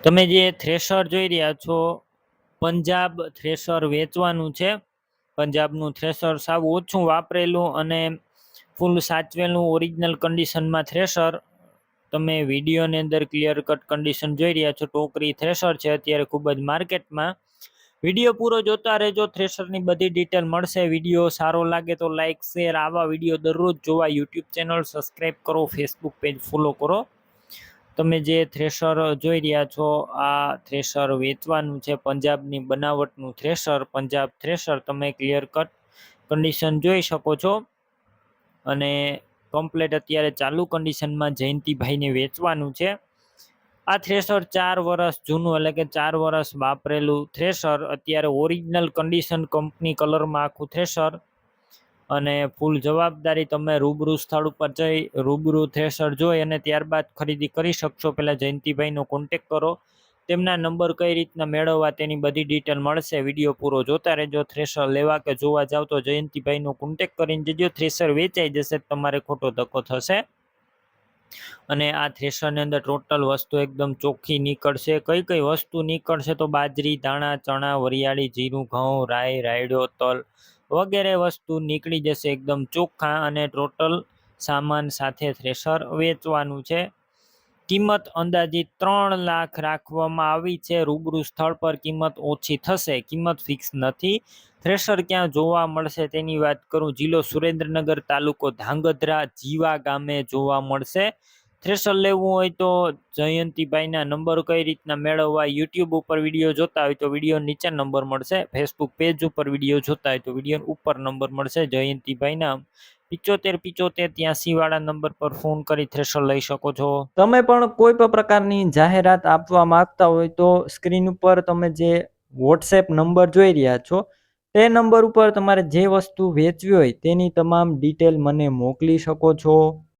તમે જે થ્રેશર જોઈ રહ્યા છો, પંજાબ થ્રેશર વેચવાનું છે. પંજાબનું થ્રેશર સાવ ઓછું વાપરેલું અને ફૂલ સાચવેલું ઓરિજિનલ કન્ડિશનમાં થ્રેશર તમે વિડીયોની અંદર ક્લિયર કટ કન્ડિશન જોઈ રહ્યા છો. ટોકરી થ્રેશર છે અત્યારે ખૂબ જ માર્કેટમાં. વિડીયો પૂરો જોતા રહેજો, થ્રેશરની બધી ડિટેલ મળશે. વિડીયો સારો લાગે તો લાઇક શેર, આવા વિડીયો દરરોજ જોવા યુટ્યુબ ચેનલ સબસ્ક્રાઈબ કરો, ફેસબુક પેજ ફોલો કરો. તમે જે થ્રેશર જોઈ રહ્યા છો, આ થ્રેશર વેચવાનું છે. પંજાબની બનાવટનું થ્રેશર, પંજાબ થ્રેશર તમે ક્લિયર કટ કન્ડિશન જોઈ શકો છો. અને કમ્પ્લેટ અત્યારે ચાલુ કન્ડિશનમાં જયંતિભાઈને વેચવાનું છે. આ થ્રેશર 4 વર્ષ જૂનું, એટલે કે 4 વર્ષ વાપરેલું થ્રેશર. અત્યારે ઓરિજિનલ કન્ડિશન કંપની કલરમાં આખું થ્રેશર, અને ફૂલ જવાબદારી. તમે રૂબરૂ સ્થળ ઉપર જઈ રૂબરૂ થ્રેશર જોઈ અને ત્યારબાદ ખરીદી કરી શકશો. પહેલાં જયંતિભાઈનો કોન્ટેક કરો, તેમના નંબર કઈ રીતના મેળવવા તેની બધી ડિટેલ મળશે. વિડીયો પૂરો જોતા રહેજો. થ્રેશર લેવા કે જોવા જાવ તો જયંતિભાઈનો કોન્ટેક કરીને જજો. થ્રેશર વેચાઈ જશે, તમારે ખોટો ધક્કો થશે. અને આ થ્રેશરની અંદર ટોટલ વસ્તુ એકદમ ચોખ્ખી નીકળશે. કઈ કઈ વસ્તુ નીકળશે તો બાજરી, દાણા, ચણા, વરિયાળી, જીરું, ઘઉં, રાઈ, રાયડો, તલ વગેરે વસ્તુ નીકળી જશે એકદમ ચોખ્ખા. અને ટોટલ સામાન સાથે થ્રેશર વેચવાનું છે. કિંમત અંદાજિત 3 લાખ રાખવામાં આવી છે. રૂબરૂ સ્થળ પર કિંમત ઓછી થશે, કિંમત ફિક્સ નથી. થ્રેશર ક્યાં જોવા મળશે તેની વાત કરું. જિલ્લો સુરેન્દ્રનગર, તાલુકો ધાંગધ્રા, જીવા ગામે જોવા મળશે. થ્રેશર લેવું હોય તો જયંતિભાઈના નંબર કઈ રીતના મેળવવા, યુટ્યુબ ઉપર વિડીયો જોતા હોય તો વિડીયો નીચે નંબર મળશે. ફેસબુક પેજ ઉપર વિડીયો જોતા હોય તો વિડીયો ઉપર નંબર મળશે. જયંતિભાઈના 75 75 83 વાળા નંબર પર ફોન કરી થ્રેશર લઈ શકો છો. તમે પણ કોઈ પણ પ્રકારની જાહેરાત આપવા માંગતા હોય તો સ્ક્રીન ઉપર તમે જે વોટ્સએપ નંબર જોઈ રહ્યા છો, તે નંબર ઉપર તમારે જે વસ્તુ વેચવી હોય તેની તમામ ડિટેલ મને મોકલી શકો છો.